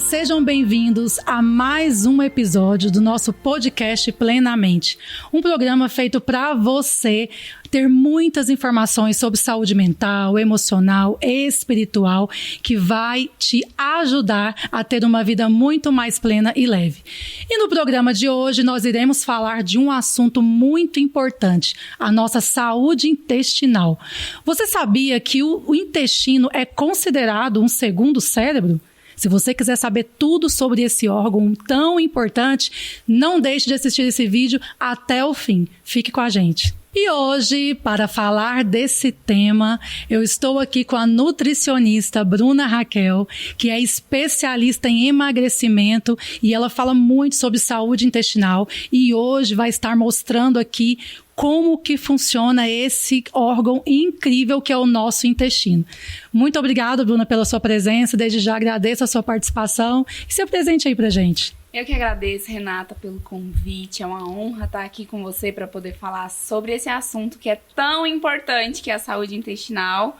Sejam bem-vindos a mais um episódio do nosso podcast Plenamente, um programa feito para você ter muitas informações sobre saúde mental, emocional e espiritual que vai te ajudar a ter uma vida muito mais plena e leve. E no programa de hoje nós iremos falar de um assunto muito importante, a nossa saúde intestinal. Você sabia que o intestino é considerado um segundo cérebro? Se você quiser saber tudo sobre esse órgão tão importante, não deixe de assistir esse vídeo até o fim. Fique com a gente. E hoje, para falar desse tema, eu estou aqui com a nutricionista Bruna Raquel, que é especialista em emagrecimento e ela fala muito sobre saúde intestinal e hoje vai estar mostrando aqui como que funciona esse órgão incrível que é o nosso intestino. Muito obrigada, Bruna, pela sua presença. Desde já agradeço a sua participação e se apresente aí pra gente. Eu que agradeço, Renata, pelo convite. É uma honra estar aqui com você para poder falar sobre esse assunto que é tão importante, que é a saúde intestinal.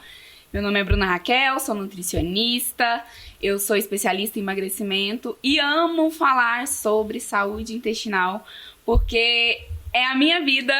Meu nome é Bruna Raquel, sou nutricionista, eu sou especialista em emagrecimento e amo falar sobre saúde intestinal porque é a minha vida,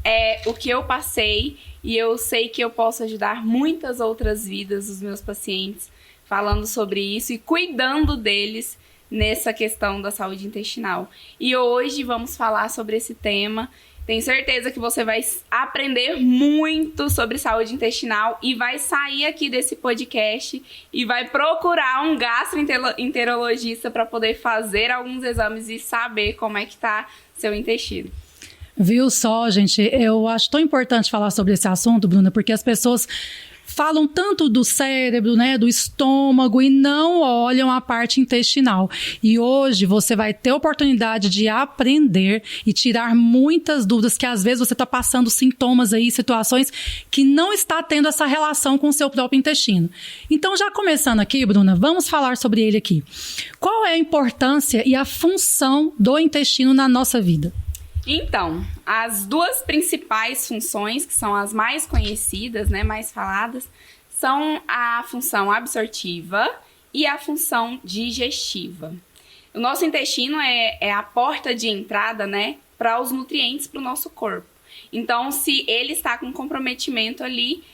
é o que eu passei e eu sei que eu posso ajudar muitas outras vidas dos meus pacientes falando sobre isso e cuidando deles nessa questão da saúde intestinal. E hoje vamos falar sobre esse tema. Tenho certeza que você vai aprender muito sobre saúde intestinal e vai sair aqui desse podcast e vai procurar um gastroenterologista para poder fazer alguns exames e saber como é que tá seu intestino. Viu só, gente? Eu acho tão importante falar sobre esse assunto, Bruna, porque as pessoas falam tanto do cérebro, né, do estômago e não olham a parte intestinal. E hoje você vai ter a oportunidade de aprender e tirar muitas dúvidas que às vezes você está passando sintomas aí, situações que não está tendo essa relação com o seu próprio intestino. Então, já começando aqui, Bruna, vamos falar sobre ele aqui. Qual é a importância e a função do intestino na nossa vida? Então, as duas principais funções, que são as mais conhecidas, né, mais faladas, são a função absortiva e a função digestiva. O nosso intestino é a porta de entrada, né, para os nutrientes para o nosso corpo. Então, se ele está com comprometimento ali,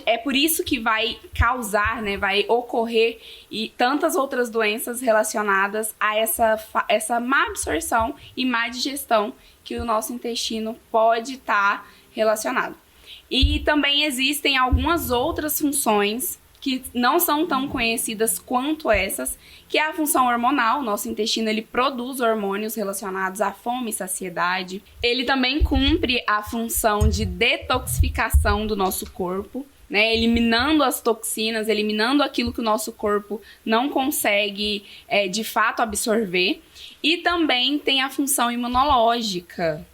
é por isso que vai causar, né, vai ocorrer e tantas outras doenças relacionadas a essa má absorção e má digestão que o nosso intestino pode estar relacionado. E também existem algumas outras funções que não são tão conhecidas quanto essas, que é a função hormonal. O nosso intestino ele produz hormônios relacionados à fome e saciedade. Ele também cumpre a função de detoxificação do nosso corpo, né, eliminando as toxinas, eliminando aquilo que o nosso corpo não consegue de fato absorver. E também tem a função imunológica,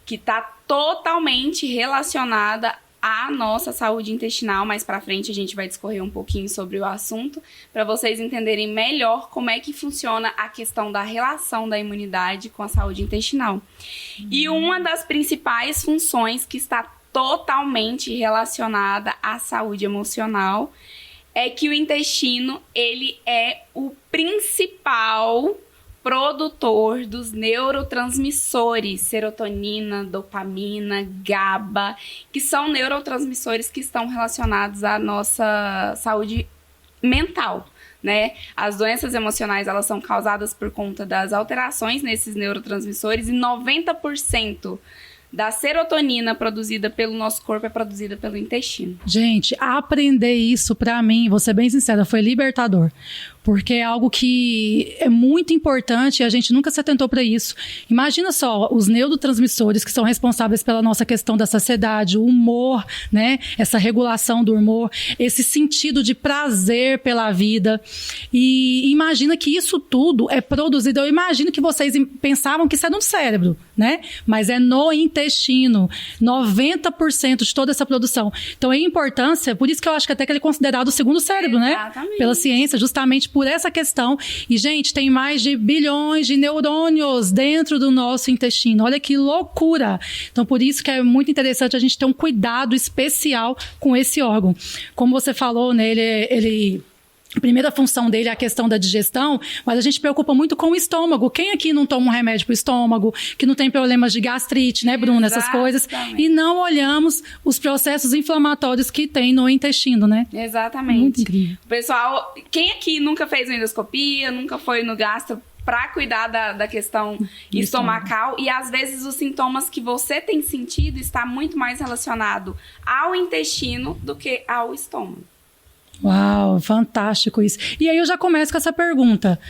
que está totalmente relacionada à nossa saúde intestinal. Mais para frente a gente vai discorrer um pouquinho sobre o assunto, para vocês entenderem melhor como é que funciona a questão da relação da imunidade com a saúde intestinal. E uma das principais funções que está totalmente relacionada à saúde emocional é que o intestino ele é o principal produtor dos neurotransmissores, serotonina, dopamina, GABA, que são neurotransmissores que estão relacionados à nossa saúde mental, né? As doenças emocionais, elas são causadas por conta das alterações nesses neurotransmissores e 90% da serotonina produzida pelo nosso corpo é produzida pelo intestino. Gente, aprender isso pra mim, vou ser bem sincera, foi libertador. Porque é algo que é muito importante e a gente nunca se atentou para isso. Imagina só, os neurotransmissores que são responsáveis pela nossa questão da saciedade, o humor, né? Essa regulação do humor, esse sentido de prazer pela vida. E imagina que isso tudo é produzido. Eu imagino que vocês pensavam que isso é no cérebro, né? Mas é no intestino. 90% de toda essa produção. Então, é importância, por isso que eu acho que até que ele é considerado o segundo cérebro, Exatamente. Né? Pela ciência, justamente por essa questão. E, gente, tem mais de bilhões de neurônios dentro do nosso intestino. Olha que loucura! Então, por isso que é muito interessante a gente ter um cuidado especial com esse órgão. Como você falou, né, ele A primeira função dele é a questão da digestão, mas a gente preocupa muito com o estômago. Quem aqui não toma um remédio para o estômago, que não tem problemas de gastrite, né, Bruna? Essas coisas. E não olhamos os processos inflamatórios que tem no intestino, né? Exatamente. Muito incrível. Pessoal, quem aqui nunca fez uma endoscopia, nunca foi no gastro para cuidar da questão estomacal, e às vezes os sintomas que você tem sentido está muito mais relacionado ao intestino do que ao estômago. Uau, fantástico isso. E aí eu já começo com essa pergunta.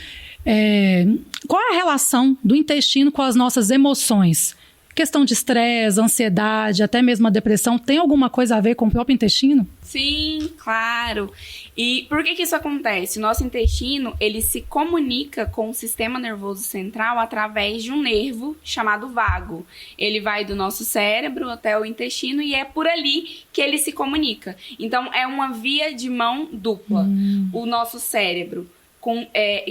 Qual é a relação do intestino com as nossas emoções? Questão de estresse, ansiedade, até mesmo a depressão, tem alguma coisa a ver com o próprio intestino? Sim, claro. E por que isso acontece? O nosso intestino, ele se comunica com o sistema nervoso central através de um nervo chamado vago. Ele vai do nosso cérebro até o intestino e é por ali que ele se comunica. Então, é uma via de mão dupla. O nosso cérebro,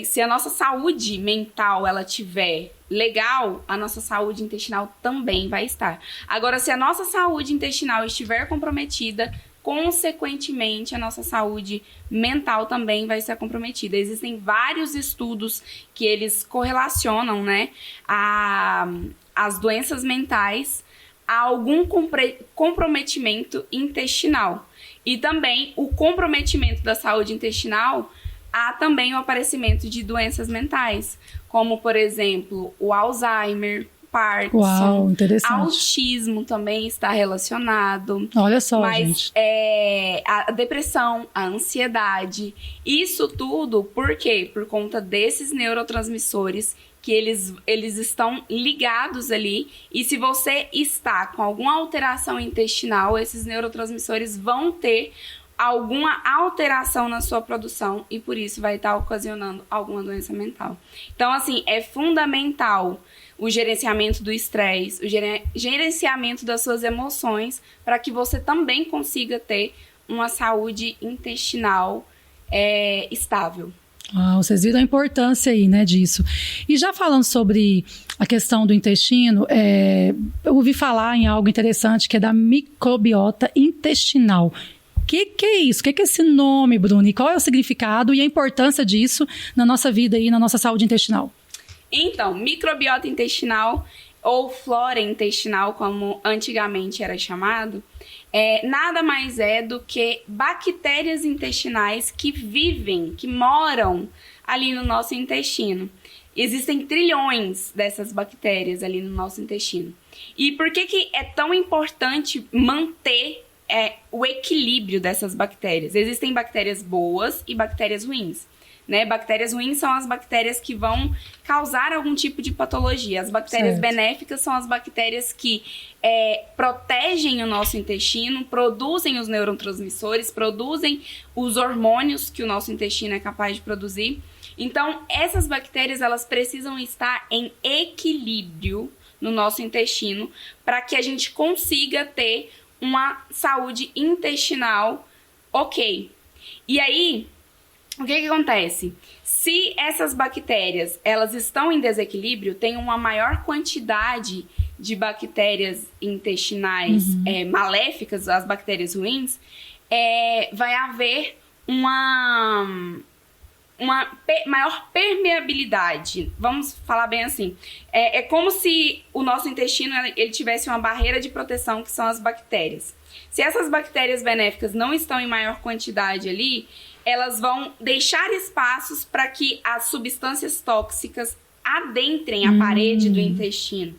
se a nossa saúde mental ela tiver legal, a nossa saúde intestinal também vai estar. Agora, se a nossa saúde intestinal estiver comprometida, consequentemente, a nossa saúde mental também vai ser comprometida. Existem vários estudos que eles correlacionam, né, as doenças mentais a algum comprometimento intestinal. E também o comprometimento da saúde intestinal há também o aparecimento de doenças mentais, como, por exemplo, o Alzheimer, Parkinson. Uau, interessante. Autismo também está relacionado. Olha só, mas, gente. A depressão, a ansiedade, isso tudo, por quê? Por conta desses neurotransmissores que eles estão ligados ali, e se você está com alguma alteração intestinal, esses neurotransmissores vão ter alguma alteração na sua produção e por isso vai estar ocasionando alguma doença mental. Então, assim, é fundamental o gerenciamento do estresse, o gerenciamento das suas emoções, para que você também consiga ter uma saúde intestinal estável. Vocês viram a importância aí, né, disso. E já falando sobre a questão do intestino, eu ouvi falar em algo interessante que é da microbiota intestinal. O que é isso? O que é esse nome, Bruna? E qual é o significado e a importância disso na nossa vida e na nossa saúde intestinal? Então, microbiota intestinal ou flora intestinal, como antigamente era chamado, nada mais é do que bactérias intestinais que vivem, que moram ali no nosso intestino. Existem trilhões dessas bactérias ali no nosso intestino. E por que é tão importante manter o equilíbrio dessas bactérias? Existem bactérias boas e bactérias ruins, né? Bactérias ruins são as bactérias que vão causar algum tipo de patologia. As bactérias benéficas são as bactérias que protegem o nosso intestino, produzem os neurotransmissores, produzem os hormônios que o nosso intestino é capaz de produzir. Então, essas bactérias, elas precisam estar em equilíbrio no nosso intestino para que a gente consiga ter uma saúde intestinal ok. E aí, o que acontece? Se essas bactérias elas estão em desequilíbrio, tem uma maior quantidade de bactérias intestinais maléficas, as bactérias ruins, vai haver uma maior permeabilidade. Vamos falar bem assim. É como se o nosso intestino ele tivesse uma barreira de proteção, que são as bactérias. Se essas bactérias benéficas não estão em maior quantidade ali, elas vão deixar espaços para que as substâncias tóxicas adentrem a parede do intestino.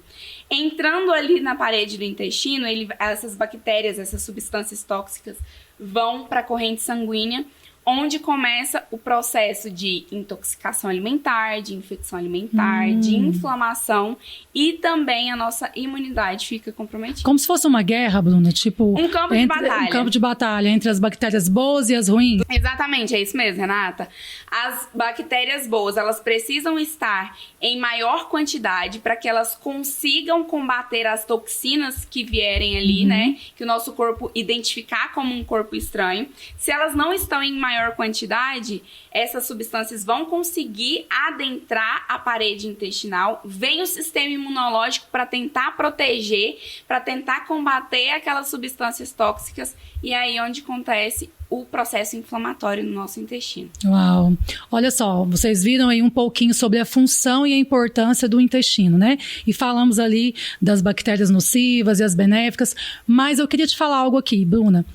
Entrando ali na parede do intestino, essas bactérias, essas substâncias tóxicas vão para a corrente sanguínea, onde começa o processo de intoxicação alimentar, de infecção alimentar, de inflamação, e também a nossa imunidade fica comprometida. Como se fosse uma guerra, Bruna, tipo... Um campo de batalha. Um campo de batalha entre as bactérias boas e as ruins. Exatamente, é isso mesmo, Renata. As bactérias boas, elas precisam estar em maior quantidade para que elas consigam combater as toxinas que vierem ali, né? Que o nosso corpo identificar como um corpo estranho. Se elas não estão em maior maior quantidade, essas substâncias vão conseguir adentrar a parede intestinal, vem o sistema imunológico para tentar proteger, para tentar combater aquelas substâncias tóxicas, e aí onde acontece o processo inflamatório no nosso intestino. Uau! Olha só, vocês viram aí um pouquinho sobre a função e a importância do intestino, né? E falamos ali das bactérias nocivas e as benéficas, mas eu queria te falar algo aqui, Bruna.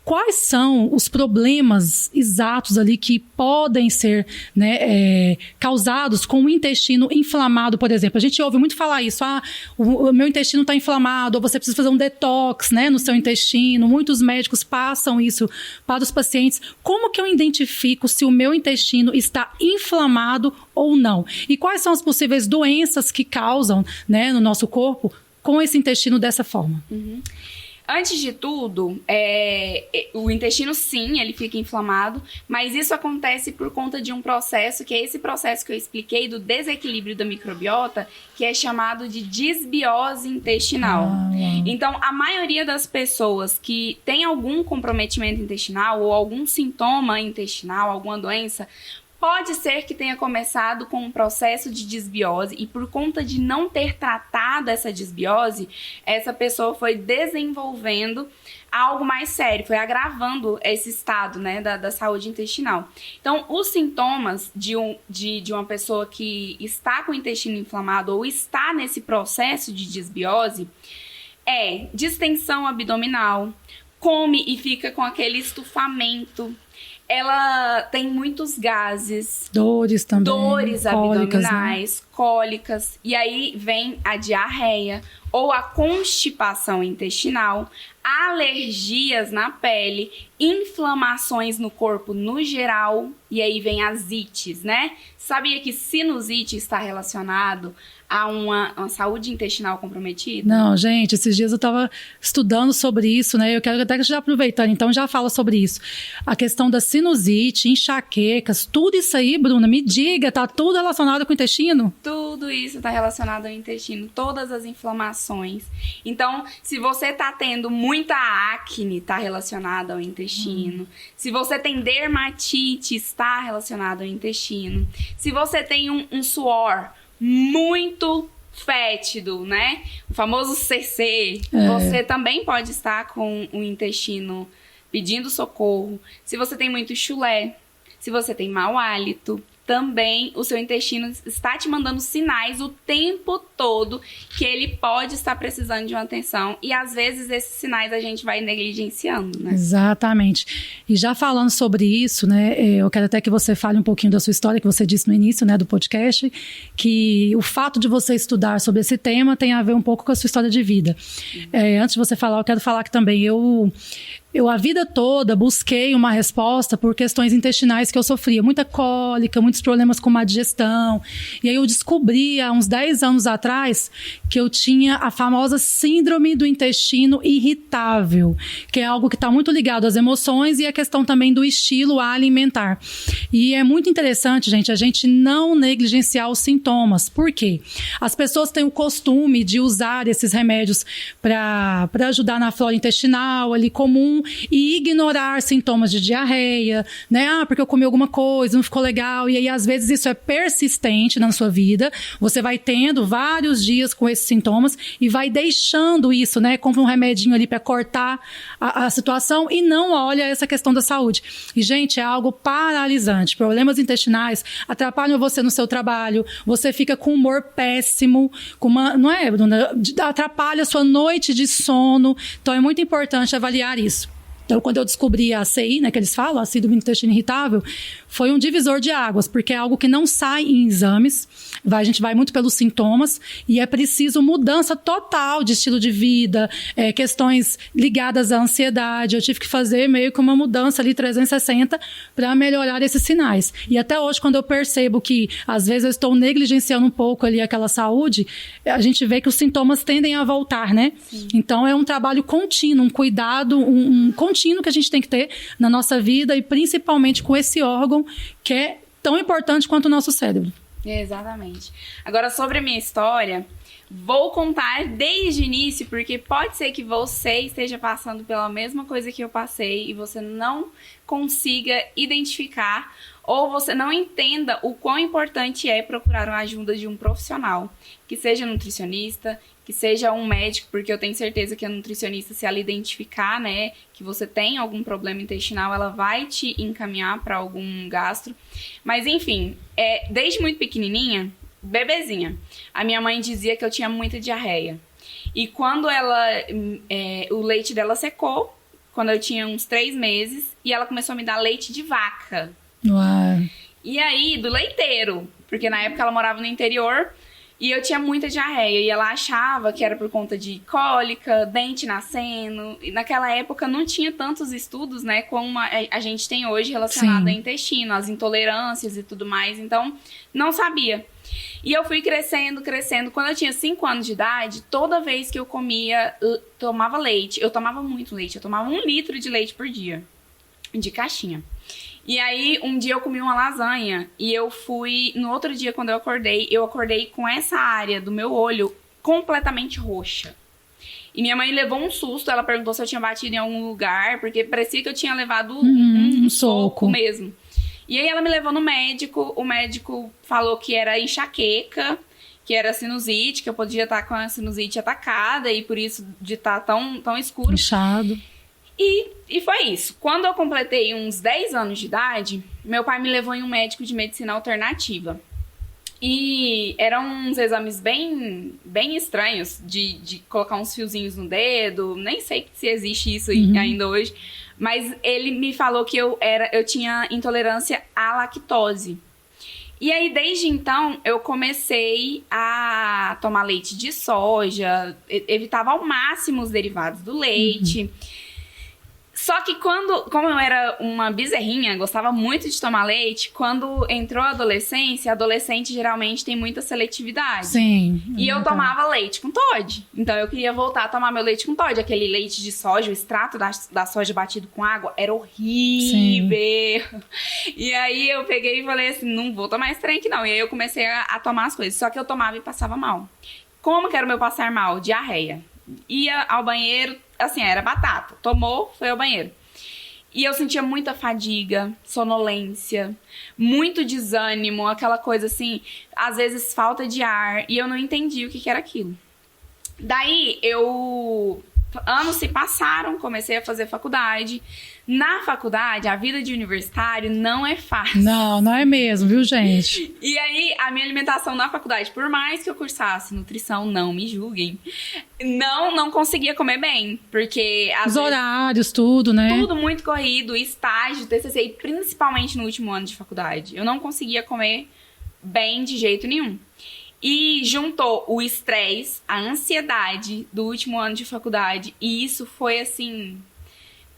Quais são os problemas exatos ali que podem ser, né, causados com o intestino inflamado, por exemplo? A gente ouve muito falar isso, o meu intestino está inflamado, ou você precisa fazer um detox, né, no seu intestino. Muitos médicos passam isso para os pacientes. Como que eu identifico se o meu intestino está inflamado ou não? E quais são as possíveis doenças que causam, né, no nosso corpo com esse intestino dessa forma? Uhum. Antes de tudo, o intestino, sim, ele fica inflamado, mas isso acontece por conta de um processo, que é esse processo que eu expliquei do desequilíbrio da microbiota, que é chamado de disbiose intestinal. Então, a maioria das pessoas que tem algum comprometimento intestinal ou algum sintoma intestinal, alguma doença, pode ser que tenha começado com um processo de disbiose e por conta de não ter tratado essa disbiose, essa pessoa foi desenvolvendo algo mais sério, foi agravando esse estado, né, da saúde intestinal. Então, os sintomas de uma pessoa que está com o intestino inflamado ou está nesse processo de disbiose é distensão abdominal, come e fica com aquele estufamento. Ela tem muitos gases. Dores também. Dores cólicas, abdominais, né? Cólicas. E aí vem a diarreia ou a constipação intestinal, alergias na pele, inflamações no corpo no geral. E aí vem as ites, né? Sabia que sinusite está relacionado a uma saúde intestinal comprometida? Não, gente, esses dias eu estava estudando sobre isso, né? Eu quero até já aproveitando, então já fala sobre isso. A questão da sinusite, enxaquecas, tudo isso aí, Bruna, me diga, tá tudo relacionado com o intestino? Tudo isso está relacionado ao intestino, todas as inflamações. Então, se você está tendo muita acne, está relacionado ao intestino. Se você tem dermatite, está relacionado ao intestino. Se você tem um suor muito fétido, né? O famoso CC. Você também pode estar com o intestino pedindo socorro. Se você tem muito chulé, se você tem mau hálito, também o seu intestino está te mandando sinais o tempo todo que ele pode estar precisando de uma atenção. E às vezes esses sinais a gente vai negligenciando, né? Exatamente. E já falando sobre isso, né, eu quero até que você fale um pouquinho da sua história, que você disse no início, né, do podcast, que o fato de você estudar sobre esse tema tem a ver um pouco com a sua história de vida. Antes de você falar, eu quero falar que também eu a vida toda busquei uma resposta por questões intestinais que eu sofria. Muita cólica, muitos problemas com má digestão. E aí eu descobri, há uns 10 anos atrás, que eu tinha a famosa síndrome do intestino irritável, que é algo que está muito ligado às emoções e a questão também do estilo alimentar. E é muito interessante, gente, a gente não negligenciar os sintomas. Por quê? As pessoas têm o costume de usar esses remédios para ajudar na flora intestinal ali comum, e ignorar sintomas de diarreia, né? Porque eu comi alguma coisa, não ficou legal. E aí, às vezes, isso é persistente na sua vida. Você vai tendo vários dias com esses sintomas e vai deixando isso, né? Compra um remedinho ali para cortar a situação e não olha essa questão da saúde. E, gente, é algo paralisante. Problemas intestinais atrapalham você no seu trabalho. Você fica com humor péssimo, não é, Bruna? Atrapalha a sua noite de sono. Então, é muito importante avaliar isso. Então, quando eu descobri a ACI, né, que eles falam, a síndrome do intestino irritável, foi um divisor de águas, porque é algo que não sai em exames, a gente vai muito pelos sintomas, e é preciso mudança total de estilo de vida, questões ligadas à ansiedade. Eu tive que fazer meio que uma mudança ali 360 para melhorar esses sinais. E até hoje, quando eu percebo que, às vezes, eu estou negligenciando um pouco ali aquela saúde, a gente vê que os sintomas tendem a voltar, né? Sim. Então, é um trabalho contínuo, um cuidado, um contínuo que a gente tem que ter na nossa vida e principalmente com esse órgão que é tão importante quanto o nosso cérebro. Exatamente. Agora, sobre a minha história, Vou contar desde o início, porque pode ser que você esteja passando pela mesma coisa que eu passei e você não consiga identificar ou você não entenda o quão importante é procurar a ajuda de um profissional, que seja nutricionista, que seja um médico, porque eu tenho certeza que a nutricionista, se ela identificar, né, que você tem algum problema intestinal, ela vai te encaminhar para algum gastro. Mas enfim, desde muito pequenininha, bebezinha, a minha mãe dizia que eu tinha muita diarreia. E quando o leite dela secou, quando eu tinha uns 3 meses, e ela começou a me dar leite de vaca. Uau. E aí, do leiteiro, porque na época ela morava no interior e eu tinha muita diarreia. E ela achava que era por conta de cólica, dente nascendo. E naquela época não tinha tantos estudos, né, como a gente tem hoje relacionado ao intestino, as intolerâncias e tudo mais. Então, não sabia. E eu fui crescendo. Quando eu tinha 5 anos de idade, toda vez que eu tomava leite, eu tomava muito leite. Eu tomava 1 litro de leite por dia, de caixinha. E aí, um dia eu comi uma lasanha e no outro dia, quando eu acordei com essa área do meu olho completamente roxa. E minha mãe levou um susto, ela perguntou se eu tinha batido em algum lugar, porque parecia que eu tinha levado um soco mesmo. E aí ela me levou no médico, o médico falou que era enxaqueca, que era sinusite, que eu podia estar com a sinusite atacada e por isso de estar tão escuro. Inchado. E foi isso. Quando eu completei uns 10 anos de idade, meu pai me levou em um médico de medicina alternativa. E eram uns exames bem estranhos, de colocar uns fiozinhos no dedo. Nem sei se existe isso ainda hoje. Mas ele me falou que eu tinha intolerância à lactose. E aí, desde então, eu comecei a tomar leite de soja, evitava ao máximo os derivados do leite. Só que como eu era uma bezerrinha, gostava muito de tomar leite, quando entrou a adolescência, adolescente geralmente tem muita seletividade. Sim. E eu tomava leite com Toddy. Então eu queria voltar a tomar meu leite com Toddy. Aquele leite de soja, o extrato da soja batido com água, era horrível. Sim. E aí eu peguei e falei assim, não vou tomar esse trem aqui não. E aí eu comecei a tomar as coisas. Só que eu tomava e passava mal. Como que era o meu passar mal? Diarreia. Ia ao banheiro, assim, era batata. Tomou, foi ao banheiro. E eu sentia muita fadiga, sonolência, muito desânimo, aquela coisa assim, às vezes falta de ar. E eu não entendi o que era aquilo. Daí, anos se passaram, comecei a fazer faculdade. Na faculdade, a vida de universitário não é fácil. Não é mesmo, viu, gente? E aí, a minha alimentação na faculdade, por mais que eu cursasse nutrição, não me julguem, não conseguia comer bem, porque... Os horários, tudo, né? Tudo muito corrido, estágio, TCC, e principalmente no último ano de faculdade. Eu não conseguia comer bem de jeito nenhum. E juntou o estresse, a ansiedade do último ano de faculdade, e isso foi, assim...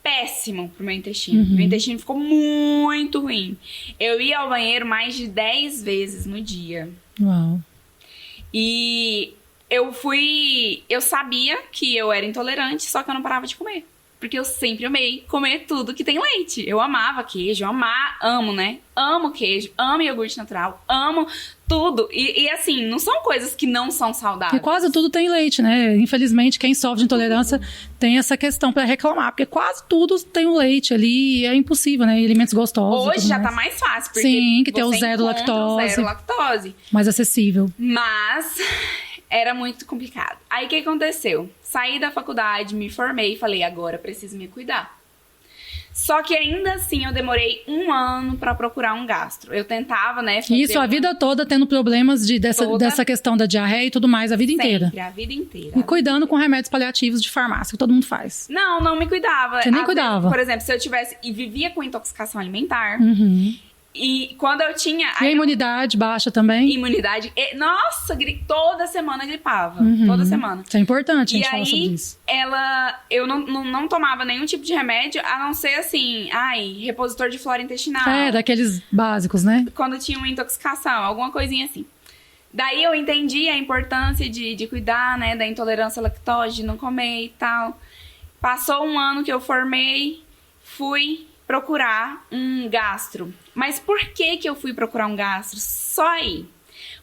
péssimo pro meu intestino. Meu intestino ficou muito ruim. Eu ia ao banheiro mais de 10 vezes no dia. Uau. E eu sabia que eu era intolerante, só que eu não parava de comer. Porque eu sempre amei comer tudo que tem leite. Eu amava queijo, amo, né? Amo queijo, amo iogurte natural, amo tudo. E assim, não são coisas que não são saudáveis. E quase tudo tem leite, né? Infelizmente, quem sofre de intolerância tem essa questão pra reclamar. Porque quase tudo tem o leite ali e é impossível, né? Alimentos gostosos. Hoje já tá mais fácil. Porque sim, que tem o zero lactose. Mais acessível. Mas... era muito complicado. Aí o que aconteceu? Saí da faculdade, me formei e falei, agora preciso me cuidar. Só que ainda assim eu demorei 1 ano pra procurar um gastro. Eu tentava, né? Isso a vida toda tendo problemas dessa questão da diarreia e tudo mais, a vida inteira. Sempre, a vida inteira. E cuidando com remédios paliativos de farmácia, que todo mundo faz. Não me cuidava. Você nem cuidava? Por exemplo, se eu tivesse... E vivia com intoxicação alimentar... E quando eu tinha... E a imunidade baixa também? Imunidade... Nossa, toda semana gripava. Toda semana. Isso é importante a gente falar sobre isso. Eu não tomava nenhum tipo de remédio, a não ser assim... repositor de flora intestinal. Daqueles básicos, né? Quando tinha uma intoxicação, alguma coisinha assim. Daí eu entendi a importância de cuidar, né? Da intolerância à lactose, de não comer e tal. Passou 1 ano que eu formei, fui... procurar um gastro. Mas por que eu fui procurar um gastro? Só aí.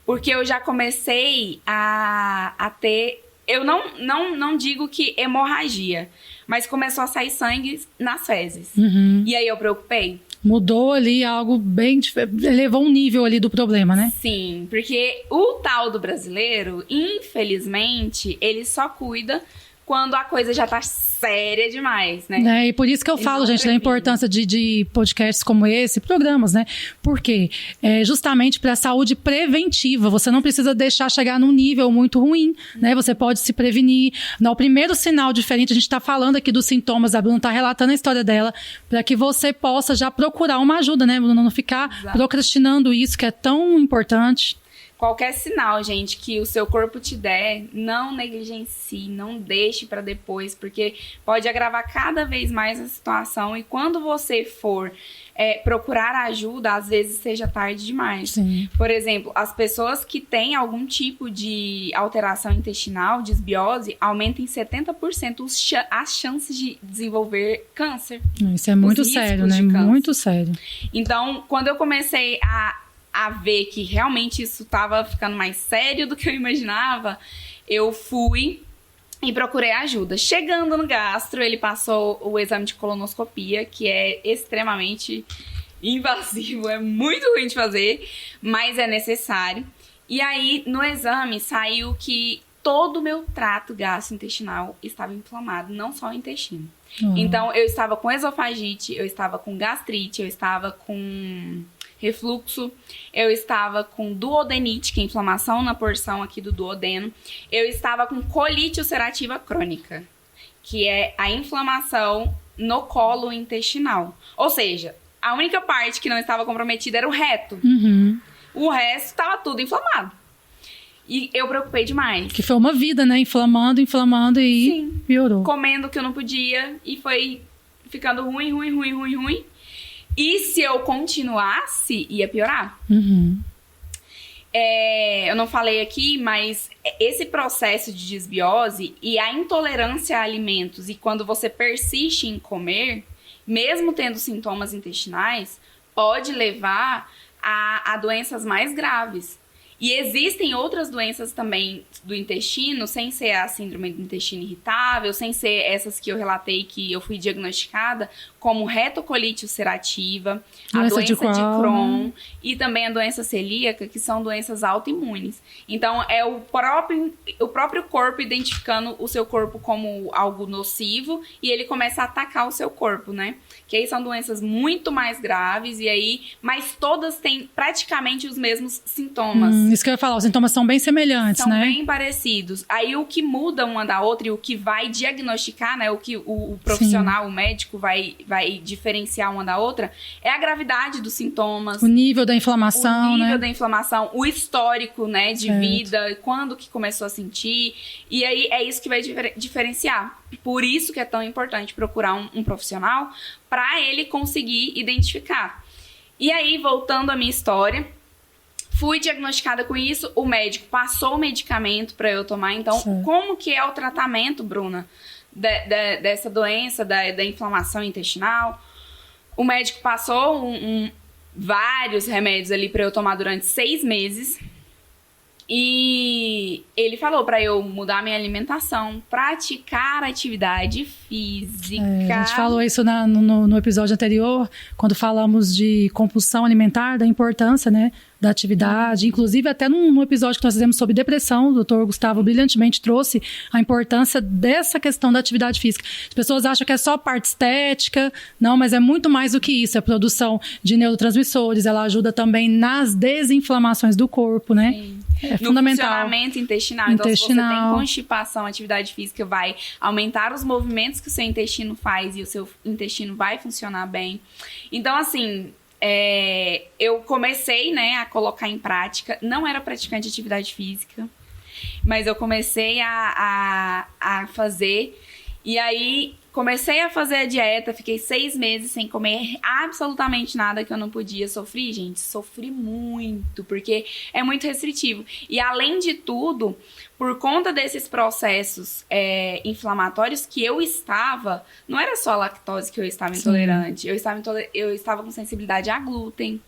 Porque eu já comecei a ter... Eu não digo que hemorragia, mas começou a sair sangue nas fezes. E aí eu preocupei. Mudou ali algo bem... elevou um nível ali do problema, né? Sim, porque o tal do brasileiro, infelizmente, ele só cuida quando a coisa já tá séria demais, né? E por isso que eu falo, gente, da importância de podcasts como esse, programas, né? Porque justamente para a saúde preventiva, você não precisa deixar chegar num nível muito ruim, né? Você pode se prevenir. No primeiro sinal diferente, a gente tá falando aqui dos sintomas, a Bruna tá relatando a história dela, para que você possa já procurar uma ajuda, né, Bruna? Não ficar procrastinando isso, que é tão importante. Qualquer sinal, gente, que o seu corpo te der, não negligencie, não deixe para depois, porque pode agravar cada vez mais a situação. E quando você for procurar ajuda, às vezes seja tarde demais. Sim. Por exemplo, as pessoas que têm algum tipo de alteração intestinal, desbiose, aumentam em 70% as chances de desenvolver câncer. Isso é muito sério, né? Muito sério. Então, quando eu comecei a ver que realmente isso estava ficando mais sério do que eu imaginava, eu fui e procurei ajuda. Chegando no gastro, ele passou o exame de colonoscopia, que é extremamente invasivo, é muito ruim de fazer, mas é necessário. E aí, no exame, saiu que todo o meu trato gastrointestinal estava inflamado, não só o intestino. Então, eu estava com esofagite, eu estava com gastrite, eu estava com refluxo, eu estava com duodenite, que é inflamação na porção aqui do duodeno, eu estava com colite ulcerativa crônica, que é a inflamação no colo intestinal. Ou seja, a única parte que não estava comprometida era o reto. O resto estava tudo inflamado. E eu preocupei demais. Que foi uma vida, né? Inflamando e Sim. Piorou. Comendo o que eu não podia e foi ficando ruim. E se eu continuasse, ia piorar. Eu não falei aqui, mas esse processo de desbiose e a intolerância a alimentos, e quando você persiste em comer, mesmo tendo sintomas intestinais, pode levar a doenças mais graves. E existem outras doenças também do intestino, sem ser a síndrome do intestino irritável, sem ser essas que eu relatei que eu fui diagnosticada, como retocolite ulcerativa, a doença de Crohn e também a doença celíaca, que são doenças autoimunes. Então, é o próprio corpo identificando o seu corpo como algo nocivo e ele começa a atacar o seu corpo, né? Que aí são doenças muito mais graves, mas todas têm praticamente os mesmos sintomas. Isso que eu ia falar, os sintomas são bem semelhantes, né? São bem parecidos. Aí o que muda uma da outra e o que vai diagnosticar, né? O que o profissional, o médico vai diferenciar uma da outra, é a gravidade dos sintomas. O nível da inflamação, o histórico, né? De vida, quando que começou a sentir. E aí é isso que vai diferenciar. Por isso que é tão importante procurar um profissional para ele conseguir identificar. E aí, voltando à minha história, fui diagnosticada com isso, o médico passou o medicamento para eu tomar. Então, como que é o tratamento, Bruna, dessa doença, da inflamação intestinal? O médico passou vários remédios ali para eu tomar durante 6 meses. E ele falou para eu mudar minha alimentação, praticar atividade física. A gente falou isso no episódio anterior, quando falamos de compulsão alimentar, da importância, né, da atividade. Inclusive, até no episódio que nós fizemos sobre depressão, o doutor Gustavo brilhantemente trouxe a importância dessa questão da atividade física. As pessoas acham que é só parte estética, não, mas é muito mais do que isso. É a produção de neurotransmissores, ela ajuda também nas desinflamações do corpo, né? Sim. É fundamental. No funcionamento intestinal. Então, se você tem constipação, atividade física vai aumentar os movimentos que o seu intestino faz e o seu intestino vai funcionar bem. Então, assim, eu comecei, né, a colocar em prática. Não era praticante de atividade física, mas eu comecei a fazer. E aí, comecei a fazer a dieta, fiquei 6 meses sem comer absolutamente nada que eu não podia. Sofri, gente, sofri muito, porque é muito restritivo. E além de tudo, por conta desses processos inflamatórios que eu estava, não era só a lactose que eu estava intolerante, eu estava com sensibilidade a glúten.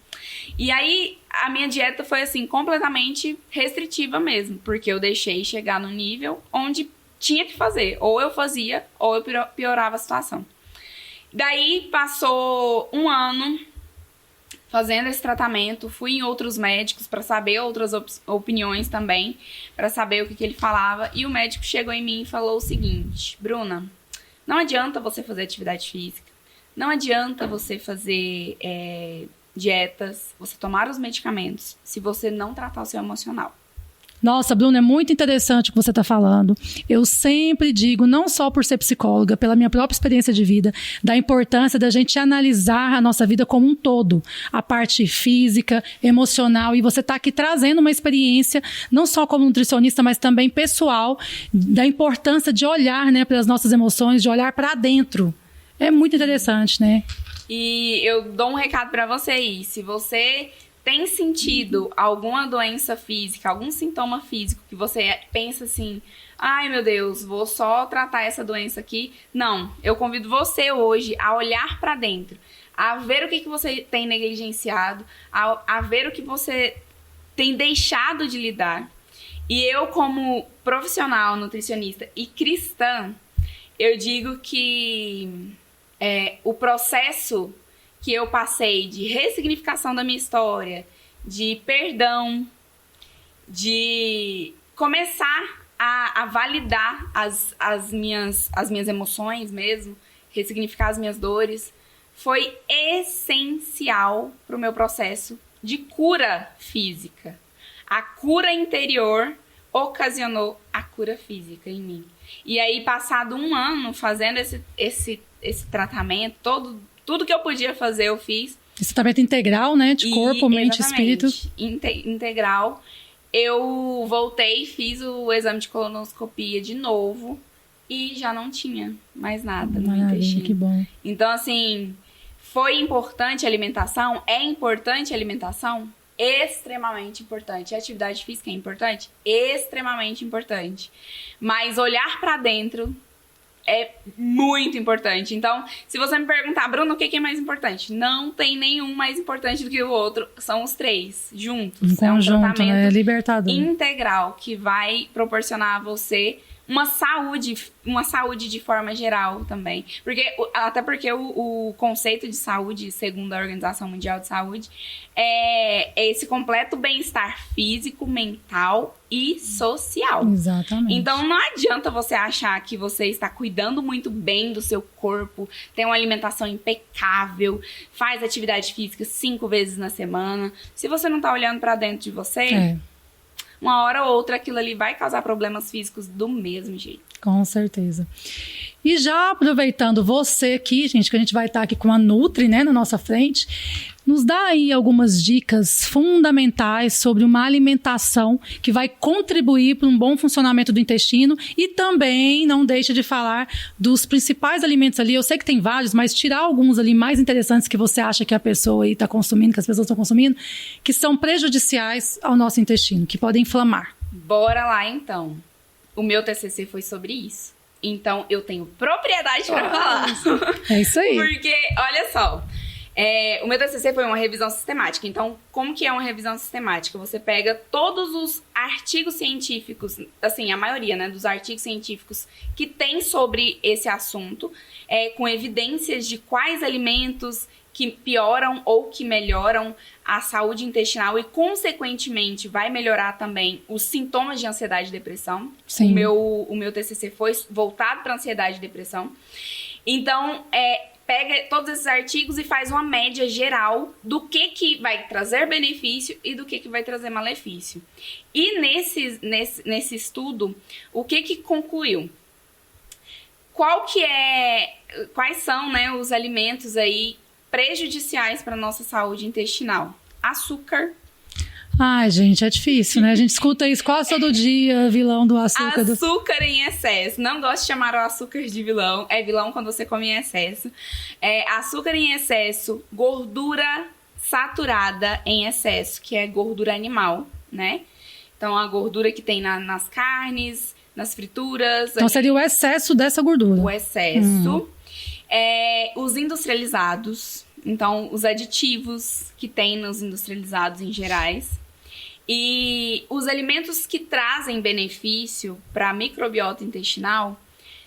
E aí, a minha dieta foi, assim, completamente restritiva mesmo, porque eu deixei chegar no nível onde tinha que fazer. Ou eu fazia, ou eu piorava a situação. Daí, passou 1 ano fazendo esse tratamento, fui em outros médicos para saber outras opiniões também, para saber o que ele falava, e o médico chegou em mim e falou o seguinte: Bruna, não adianta você fazer atividade física, não adianta você fazer dietas, você tomar os medicamentos, se você não tratar o seu emocional. Nossa, Bruna, é muito interessante o que você está falando. Eu sempre digo, não só por ser psicóloga, pela minha própria experiência de vida, da importância da gente analisar a nossa vida como um todo. A parte física, emocional. E você está aqui trazendo uma experiência, não só como nutricionista, mas também pessoal, da importância de olhar, né, para as nossas emoções, de olhar para dentro. É muito interessante, né? E eu dou um recado para você aí. Se você tem sentido alguma doença física, algum sintoma físico que você pensa assim, ai meu Deus, vou só tratar essa doença aqui. Não, eu convido você hoje a olhar para dentro, a ver o que você tem negligenciado, a ver o que você tem deixado de lidar. E eu, como profissional, nutricionista e cristã, eu digo que o processo que eu passei de ressignificação da minha história, de perdão, de começar a validar as minhas emoções mesmo, ressignificar as minhas dores, foi essencial para o meu processo de cura física. A cura interior ocasionou a cura física em mim. E aí, passado 1 ano fazendo esse tratamento, tudo que eu podia fazer, eu fiz. Esse tratamento integral, né? De corpo, mente e espírito. Integral. Eu voltei, fiz o exame de colonoscopia de novo e já não tinha mais nada no intestino. Que bom. Então, assim, foi importante a alimentação? É importante a alimentação? Extremamente importante. A atividade física é importante? Extremamente importante. Mas olhar pra dentro é muito importante. Então, se você me perguntar, Bruno, o que é mais importante? Não tem nenhum mais importante do que o outro. São os 3 juntos. Em conjunto, um tratamento, né? Libertador. Integral, que vai proporcionar a você uma saúde de forma geral também. Até porque o conceito de saúde, segundo a Organização Mundial de Saúde, é esse completo bem-estar físico, mental e social. Exatamente. Então, não adianta você achar que você está cuidando muito bem do seu corpo, tem uma alimentação impecável, faz atividade física 5 vezes na semana. Se você não está olhando para dentro de você, uma hora ou outra aquilo ali vai causar problemas físicos do mesmo jeito. Com certeza. E já aproveitando você aqui, gente, que a gente vai estar aqui com a Nutri, né, na nossa frente, nos dá aí algumas dicas fundamentais sobre uma alimentação que vai contribuir para um bom funcionamento do intestino e também não deixa de falar dos principais alimentos ali. Eu sei que tem vários, mas tirar alguns ali mais interessantes que você acha que a pessoa aí está consumindo, que as pessoas estão consumindo, que são prejudiciais ao nosso intestino, que podem inflamar. Bora lá, então. O meu TCC foi sobre isso. Então, eu tenho propriedade para falar. É isso aí. Porque, olha só, o meu TCC foi uma revisão sistemática. Então, como que é uma revisão sistemática? Você pega todos os artigos científicos, assim, a maioria, né, dos artigos científicos que tem sobre esse assunto, com evidências de quais alimentos que pioram ou que melhoram a saúde intestinal e, consequentemente, vai melhorar também os sintomas de ansiedade e depressão. Sim. O meu TCC foi voltado para ansiedade e depressão. Então, pega todos esses artigos e faz uma média geral do que vai trazer benefício e do que vai trazer malefício. E nesse estudo, o que concluiu? Quais são, né, os alimentos aí prejudiciais para a nossa saúde intestinal? Açúcar. Ai, gente, é difícil, né? A gente escuta isso quase todo dia, vilão do açúcar. Açúcar em excesso. Não gosto de chamar o açúcar de vilão. É vilão quando você come em excesso. Açúcar em excesso, gordura saturada em excesso, que é gordura animal, né? Então, a gordura que tem nas carnes, nas frituras. Então, seria o excesso dessa gordura. O excesso. Os industrializados. Então, os aditivos que tem nos industrializados em gerais. E os alimentos que trazem benefício para a microbiota intestinal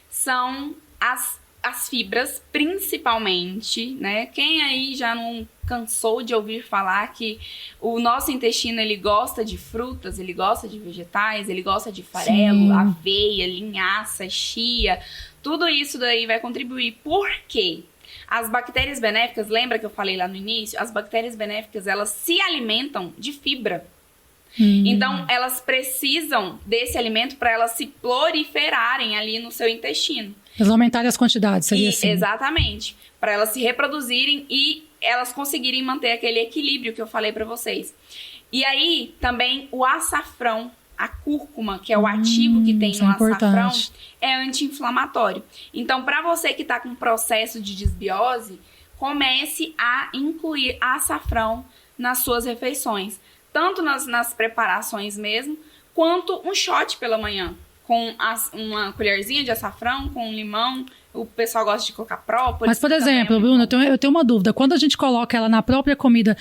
são as fibras, principalmente, né? Quem aí já não cansou de ouvir falar que o nosso intestino, ele gosta de frutas, ele gosta de vegetais, ele gosta de farelo, Sim. aveia, linhaça, chia. Tudo isso daí vai contribuir. Por quê? As bactérias benéficas, lembra que eu falei lá no início? As bactérias benéficas, elas se alimentam de fibra. Então, elas precisam desse alimento para elas se proliferarem ali no seu intestino. Elas aumentarem as quantidades, seria assim. Exatamente. Para elas se reproduzirem e elas conseguirem manter aquele equilíbrio que eu falei para vocês. E aí, também, o açafrão, a cúrcuma, que é o ativo que tem no açafrão, é anti-inflamatório. Então, para você que está com processo de desbiose, comece a incluir açafrão nas suas refeições. Tanto nas preparações mesmo, quanto um shot pela manhã. Com uma colherzinha de açafrão, com limão. O pessoal gosta de colocar própolis. Mas, por exemplo, Bruna, eu tenho uma dúvida. Quando a gente coloca ela na própria comida,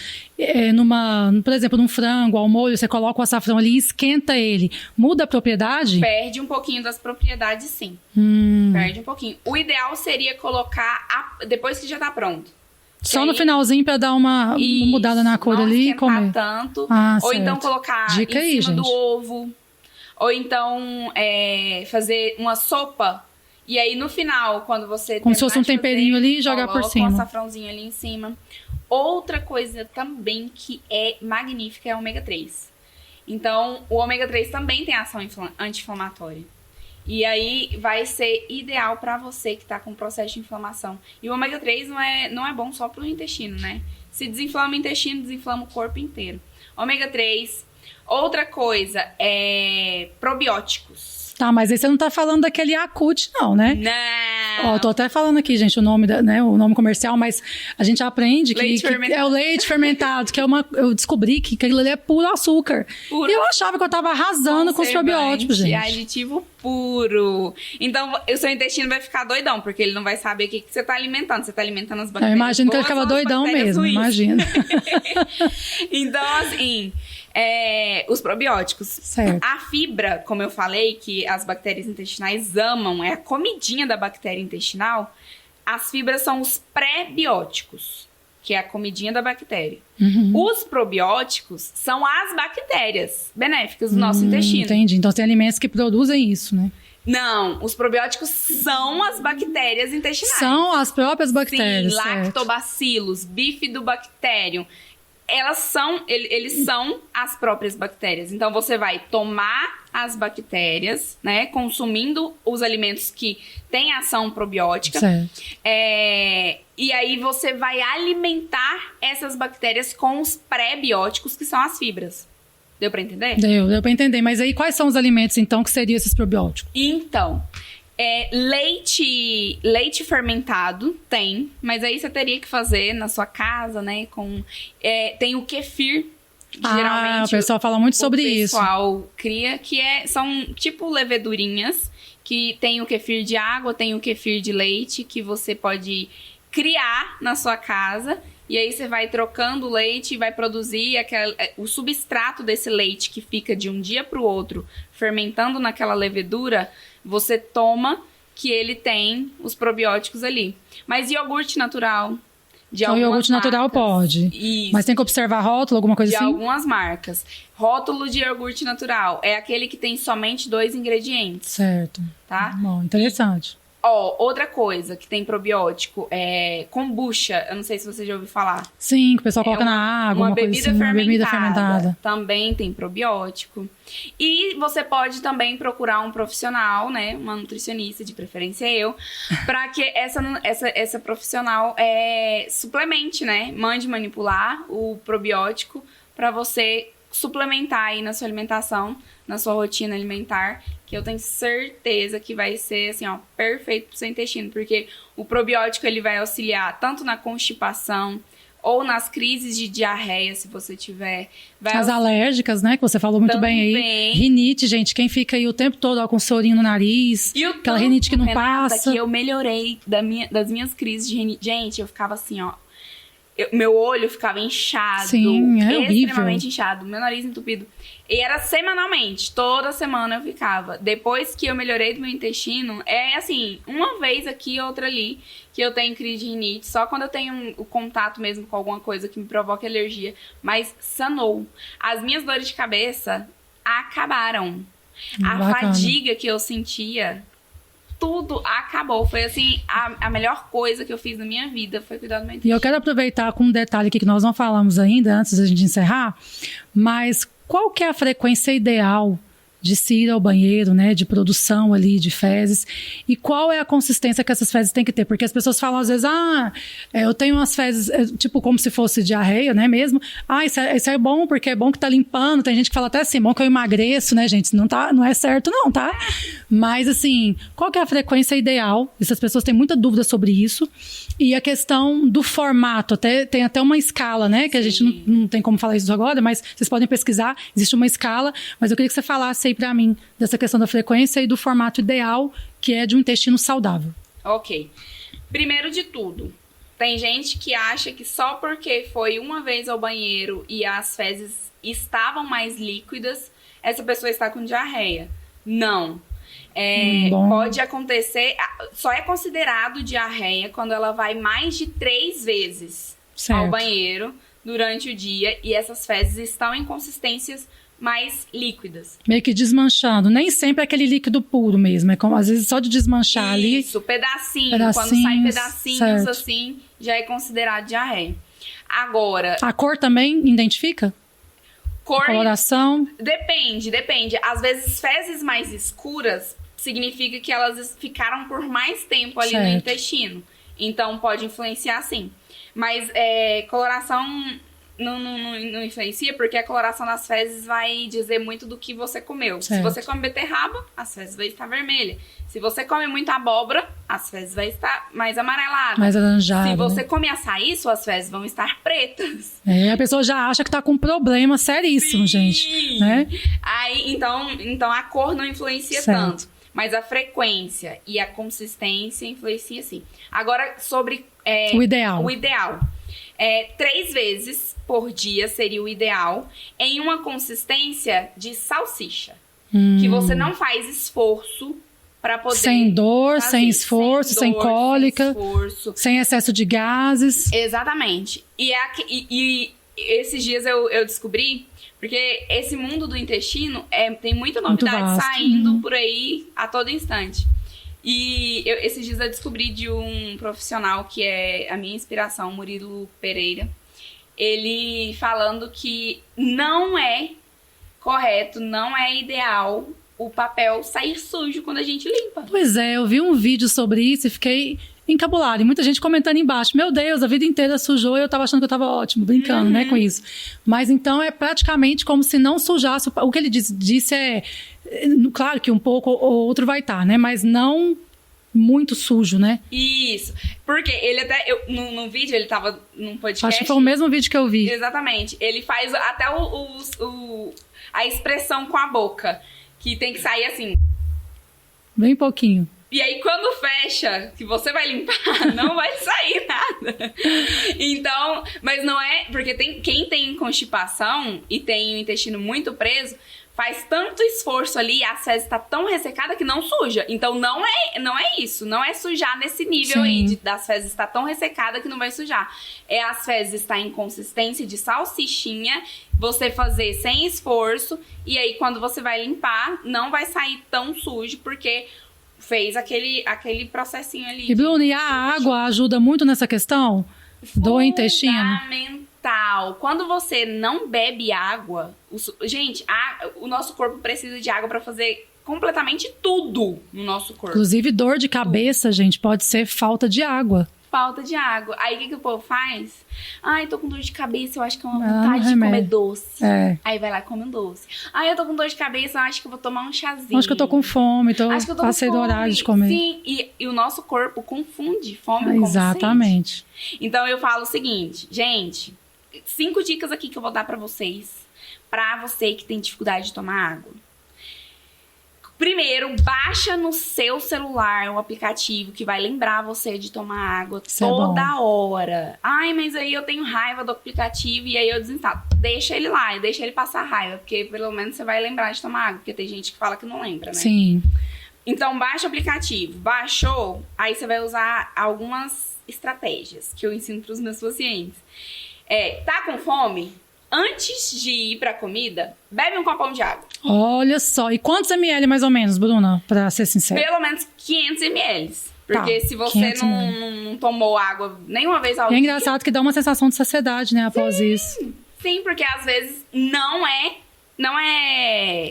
por exemplo, num frango, ao molho, você coloca o açafrão ali e esquenta ele. Muda a propriedade? Perde um pouquinho das propriedades, sim. Perde um pouquinho. O ideal seria colocar depois que já tá pronto. Só no finalzinho pra dar uma mudada na cor ali e comer. Não tanto. Ou então colocar Dica em cima aí, do ovo. Ou então fazer uma sopa. E aí no final, quando você... Como se fosse um temperinho ali e jogar por cima. Coloca um açafrãozinho ali em cima. Outra coisa também que é magnífica é o ômega 3. Então, o ômega 3 também tem ação anti-inflamatória. E aí vai ser ideal para você que tá com processo de inflamação. E o ômega 3 não é bom só pro intestino, né? Se desinflama o intestino, desinflama o corpo inteiro. Ômega 3. Outra coisa é probióticos. Tá, mas aí você não tá falando daquele Yakult, não, né? Não! Ó, tô até falando aqui, gente, o nome comercial, mas a gente aprende que é o leite fermentado, que eu descobri que aquilo ali é puro açúcar. E eu achava que eu tava arrasando com os probióticos, gente. Aditivo puro. Então, o seu intestino vai ficar doidão, porque ele não vai saber o que você tá alimentando. Você tá alimentando as bactérias. Eu imagino que ele ficava doidão mesmo, imagina. Então, assim... os probióticos. Certo. A fibra, como eu falei, que as bactérias intestinais amam, é a comidinha da bactéria intestinal. As fibras são os pré-bióticos, que é a comidinha da bactéria. Os probióticos são as bactérias benéficas do nosso intestino. Entendi. Então tem alimentos que produzem isso, né? Não, os probióticos são as bactérias intestinais. São as próprias bactérias. Sim, lactobacillus, bifidobacterium. Eles são as próprias bactérias. Então, você vai tomar as bactérias, né? Consumindo os alimentos que têm ação probiótica. Certo. E aí, você vai alimentar essas bactérias com os pré-bióticos, que são as fibras. Deu pra entender? Deu pra entender. Mas aí, quais são os alimentos, então, que seriam esses probióticos? Então... leite fermentado tem, mas aí você teria que fazer na sua casa, né? Tem o kefir, que geralmente o pessoal fala muito sobre isso. O pessoal cria, que são tipo levedurinhas, que tem o kefir de água, tem o kefir de leite, que você pode criar na sua casa. E aí você vai trocando o leite e vai produzir o substrato desse leite que fica de um dia para o outro fermentando naquela levedura. Você toma que ele tem os probióticos ali. Mas iogurte natural, Então, iogurte natural pode. Isso. Mas tem que observar rótulo, alguma coisa assim? De algumas marcas. Rótulo de iogurte natural é aquele que tem somente 2 ingredientes. Certo. Tá? Bom, interessante. Outra coisa que tem probiótico é kombucha. Eu não sei se você já ouviu falar. Sim, que o pessoal coloca na água, uma bebida coisa assim, fermentada. Uma bebida fermentada. Também tem probiótico. E você pode também procurar um profissional, né? Uma nutricionista, de preferência eu, para que essa profissional suplemente, né? Mande manipular o probiótico para você suplementar aí na sua alimentação, na sua rotina alimentar, que eu tenho certeza que vai ser, assim, ó, perfeito pro seu intestino, porque o probiótico, ele vai auxiliar tanto na constipação ou nas crises de diarreia, se você tiver. As alérgicas, né, que você falou muito bem aí. Rinite, gente, quem fica aí o tempo todo ó, com sorinho no nariz, e aquela rinite que não Renata, passa. Que eu melhorei das minhas crises de rinite. Gente, eu ficava assim, ó, meu olho ficava inchado. Sim, é extremamente horrível. inchado, meu nariz entupido. E era semanalmente, toda semana eu ficava. Depois que eu melhorei do meu intestino, é assim, uma vez aqui, outra ali, que eu tenho crise de rinite. Só quando eu tenho o contato mesmo com alguma coisa que me provoca alergia. Mas sanou. As minhas dores de cabeça acabaram. A Bacana. fadiga que eu sentia, tudo acabou. Foi assim, a melhor coisa que eu fiz na minha vida foi cuidar do meu intestino. E eu quero aproveitar com um detalhe aqui que nós não falamos ainda, antes da gente encerrar, mas qual que é a frequência ideal de se ir ao banheiro, né, de produção ali de fezes, e qual é a consistência que essas fezes têm que ter? Porque as pessoas falam às vezes, eu tenho umas fezes, tipo como se fosse diarreia, né, mesmo, isso é bom porque é bom que tá limpando, tem gente que fala até assim, bom que eu emagreço, né, gente, não é certo não, tá? Mas assim, qual que é a frequência ideal? Essas pessoas têm muita dúvida sobre isso, e a questão do formato, tem até uma escala, né, que a gente não tem como falar isso agora, mas vocês podem pesquisar, existe uma escala, mas eu queria que você falasse aí pra mim dessa questão da frequência e do formato ideal, que é de um intestino saudável. Ok. Primeiro de tudo, tem gente que acha que só porque foi uma vez ao banheiro e as fezes estavam mais líquidas, essa pessoa está com diarreia. Não. Pode acontecer, só é considerado diarreia quando ela vai mais de 3 vezes ao banheiro durante o dia e essas fezes estão em consistências mais líquidas. Meio que desmanchando. Nem sempre é aquele líquido puro mesmo. É como, às vezes, só de desmanchar ali. Isso, pedacinho. Quando sai pedacinhos assim, já é considerado diarreia. Agora... A cor também identifica? Coloração? Depende. Às vezes, fezes mais escuras significa que elas ficaram por mais tempo ali no intestino. Então, pode influenciar sim. Mas coloração... Não influencia, porque a coloração das fezes vai dizer muito do que você comeu. Certo. Se você come beterraba, as fezes vão estar vermelhas. Se você come muita abóbora, as fezes vão estar mais amareladas. Mais alaranjadas. Se você come açaí, suas fezes vão estar pretas. A pessoa já acha que tá com um problema seríssimo, gente. Né? Aí, então a cor não influencia tanto. Mas a frequência e a consistência influencia sim. Agora, sobre o ideal. 3 vezes por dia seria o ideal, em uma consistência de salsicha. Que você não faz esforço para poder sem dor, fazer. sem esforço, sem cólica, sem excesso de gases. Exatamente. E esses dias eu descobri, porque esse mundo do intestino tem muita novidade saindo por aí a todo instante. E esses dias eu descobri de um profissional que é a minha inspiração, Murilo Pereira, ele falando que não é correto, não é ideal o papel sair sujo quando a gente limpa. Pois é, eu vi um vídeo sobre isso e fiquei encabulada. E muita gente comentando embaixo, meu Deus, a vida inteira sujou e eu tava achando que eu tava ótimo, brincando, né, com isso. Mas então é praticamente como se não sujasse. O que ele disse claro que um pouco ou outro vai estar, né, mas não muito sujo, né? Isso, porque ele até, no vídeo, ele tava num podcast. Acho que foi o mesmo vídeo que eu vi. Exatamente, ele faz até a expressão com a boca, que tem que sair assim. Bem pouquinho. E aí, quando fecha, que você vai limpar, não vai sair nada. Então, mas não é... Porque quem tem constipação e tem o intestino muito preso, faz tanto esforço ali, a fezes está tão ressecada que não suja. Então, não é isso. Não é sujar nesse nível aí, das fezes estar tão ressecada que não vai sujar. As fezes estar em consistência de salsichinha, você fazer sem esforço, e aí, quando você vai limpar, não vai sair tão sujo, porque... fez aquele processinho ali. E, Bruna, e a água ajuda muito nessa questão do intestino? Fundamental. Quando você não bebe água... Gente, o nosso corpo precisa de água para fazer completamente tudo no nosso corpo. Inclusive, dor de cabeça, gente, pode ser falta de água. falta de água. Aí o que o povo faz? Ai, tô com dor de cabeça, eu acho que é uma vontade de comer doce. Aí vai lá e come um doce. Ai, eu tô com dor de cabeça, eu acho que eu vou tomar um chazinho. Acho que eu tô com fome, passei do horário de comer. Sim, e o nosso corpo confunde fome com exatamente. sede. Então eu falo o seguinte, gente, 5 dicas aqui que eu vou dar pra vocês, pra você que tem dificuldade de tomar água. Primeiro, baixa no seu celular um aplicativo que vai lembrar você de tomar água toda hora. Ai, mas aí eu tenho raiva do aplicativo e aí eu desinstalo. Deixa ele lá e deixa ele passar raiva, porque pelo menos você vai lembrar de tomar água, porque tem gente que fala que não lembra, né? Sim. Então, baixa o aplicativo. Baixou, aí você vai usar algumas estratégias que eu ensino para os meus pacientes. Tá com fome? Antes de ir pra comida, bebe um copão de água. Olha só. E quantos ml mais ou menos, Bruna? Pra ser sincera. Pelo menos 500 ml. Porque se você não tomou água nenhuma vez ao dia... É engraçado que dá uma sensação de saciedade, né? Após isso. Sim, porque às vezes não é...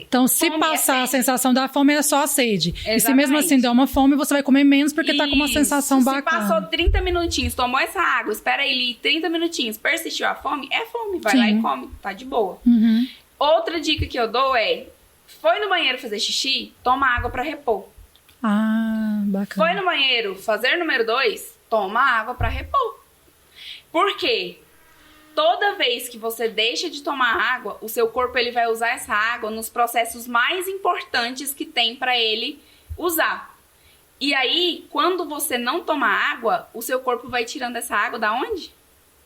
Então, se passar a sensação da fome, é só a sede. Exatamente. E se mesmo assim der uma fome, você vai comer menos porque tá com uma sensação bacana. Se passou 30 minutinhos, tomou essa água, espera ele 30 minutinhos, persistiu a fome, é fome. Vai lá e come, tá de boa. Uhum. Outra dica que eu dou foi no banheiro fazer xixi, toma água pra repor. Ah, bacana. Foi no banheiro fazer número 2, toma água pra repor. Por quê? Toda vez que você deixa de tomar água, o seu corpo ele vai usar essa água nos processos mais importantes que tem para ele usar. E aí, quando você não toma água, o seu corpo vai tirando essa água da onde?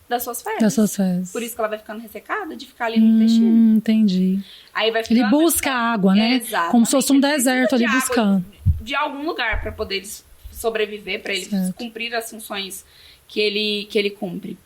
Das suas fezes. Das suas fezes. Por isso que ela vai ficando ressecada, de ficar ali no intestino. Entendi. Aí vai ficando, ele busca água, né? Exatamente. Como se fosse um deserto ali buscando. De algum lugar para poder sobreviver, para ele cumprir as funções que ele cumpre.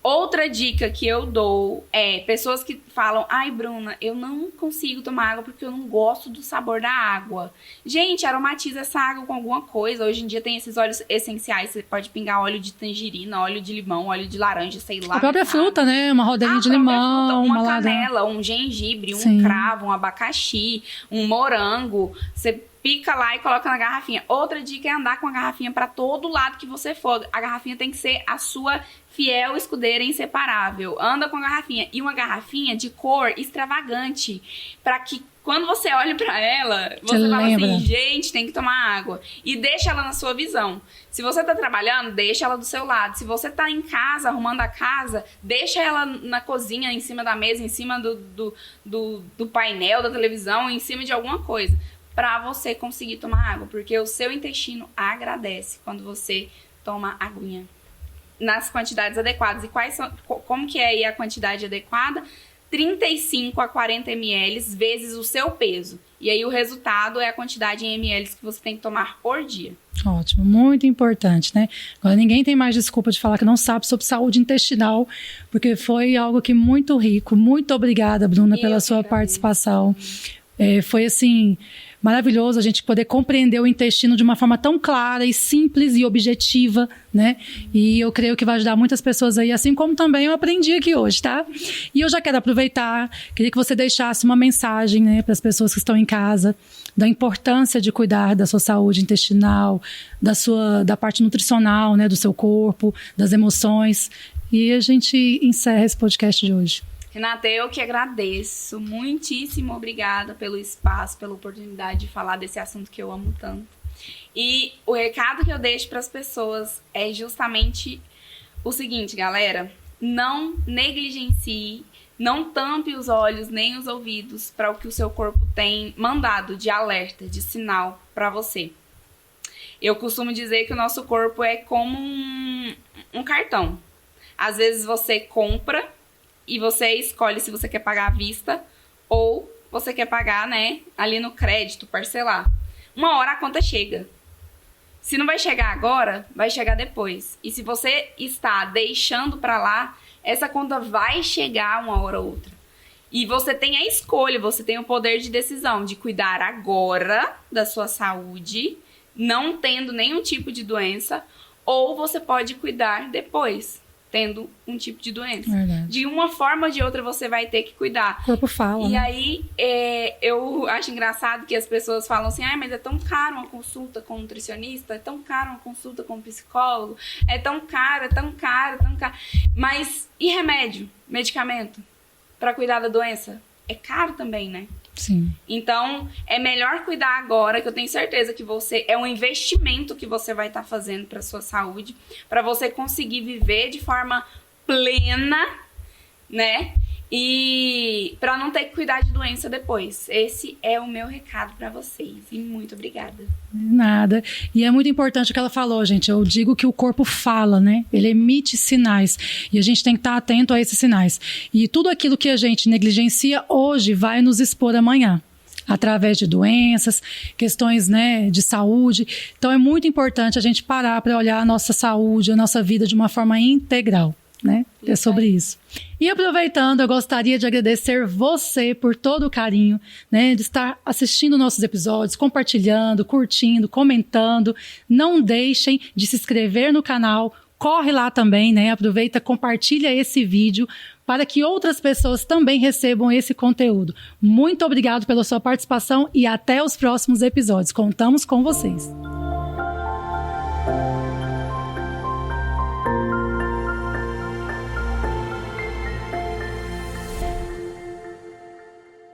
Outra dica que eu dou é pessoas que falam: ai, Bruna, eu não consigo tomar água porque eu não gosto do sabor da água. Gente, aromatiza essa água com alguma coisa. Hoje em dia tem esses óleos essenciais. Você pode pingar óleo de tangerina, óleo de limão, óleo de laranja, sei lá. A própria fruta, né? Uma rodelinha de limão, fruta, uma canela, um gengibre, um cravo, um abacaxi, um morango. Você pica lá e coloca na garrafinha. Outra dica é andar com a garrafinha para todo lado que você for. A garrafinha tem que ser a sua fiel escudeira inseparável. Anda com a garrafinha. E uma garrafinha de cor extravagante, para que quando você olha para ela, você fala assim, gente, tem que tomar água. E deixa ela na sua visão. Se você tá trabalhando, deixa ela do seu lado. Se você tá em casa, arrumando a casa, deixa ela na cozinha, em cima da mesa, em cima do painel da televisão, em cima de alguma coisa, para você conseguir tomar água, porque o seu intestino agradece quando você toma aguinha nas quantidades adequadas. E como que é aí a quantidade adequada? 35 a 40 ml vezes o seu peso. E aí o resultado é a quantidade em ml que você tem que tomar por dia. Ótimo, muito importante, né? Agora ninguém tem mais desculpa de falar que não sabe sobre saúde intestinal, porque foi algo aqui muito rico. Muito obrigada, Bruna, pela sua participação. Foi assim, maravilhoso a gente poder compreender o intestino de uma forma tão clara e simples e objetiva, né? E eu creio que vai ajudar muitas pessoas aí, assim como também eu aprendi aqui hoje, tá? E eu já quero aproveitar, queria que você deixasse uma mensagem, né, para as pessoas que estão em casa, da importância de cuidar da sua saúde intestinal, da parte nutricional, né, do seu corpo, das emoções. E a gente encerra esse podcast de hoje. Renata, eu que agradeço. Muitíssimo obrigada pelo espaço, pela oportunidade de falar desse assunto que eu amo tanto. E o recado que eu deixo para as pessoas é justamente o seguinte, galera. Não negligencie, não tampe os olhos nem os ouvidos para o que o seu corpo tem mandado de alerta, de sinal para você. Eu costumo dizer que o nosso corpo é como um cartão. Às vezes você compra e você escolhe se você quer pagar à vista ou você quer pagar, né, ali no crédito, parcelar. Uma hora a conta chega. Se não vai chegar agora, vai chegar depois. E se você está deixando para lá, essa conta vai chegar uma hora ou outra. E você tem a escolha, você tem o poder de decisão de cuidar agora da sua saúde, não tendo nenhum tipo de doença, ou você pode cuidar depois. tendo um tipo de doença. Verdade. De uma forma ou de outra você vai ter que cuidar. O corpo fala, E né? aí, eu acho engraçado que as pessoas falam assim, mas é tão caro uma consulta com um nutricionista, é tão caro uma consulta com um psicólogo, é tão caro, é tão caro, é tão caro. Mas e remédio, medicamento, para cuidar da doença? É caro também, né? Sim. Então, é melhor cuidar agora, que eu tenho certeza que é um investimento que você vai estar fazendo para sua saúde, para você conseguir viver de forma plena, né? E para não ter que cuidar de doença depois. Esse é o meu recado para vocês. E muito obrigada. Nada. E é muito importante o que ela falou, gente. Eu digo que o corpo fala, né? Ele emite sinais. E a gente tem que estar atento a esses sinais. E tudo aquilo que a gente negligencia hoje vai nos expor amanhã, através de doenças, questões, né, de saúde. Então é muito importante a gente parar para olhar a nossa saúde, a nossa vida de uma forma integral, né? É sobre isso. E aproveitando, eu gostaria de agradecer você por todo o carinho, né, de estar assistindo nossos episódios, compartilhando, curtindo, comentando. Não deixem de se inscrever no canal. Corre lá também, né? Aproveita, compartilha esse vídeo para que outras pessoas também recebam esse conteúdo. Muito obrigado pela sua participação e até os próximos episódios. Contamos com vocês.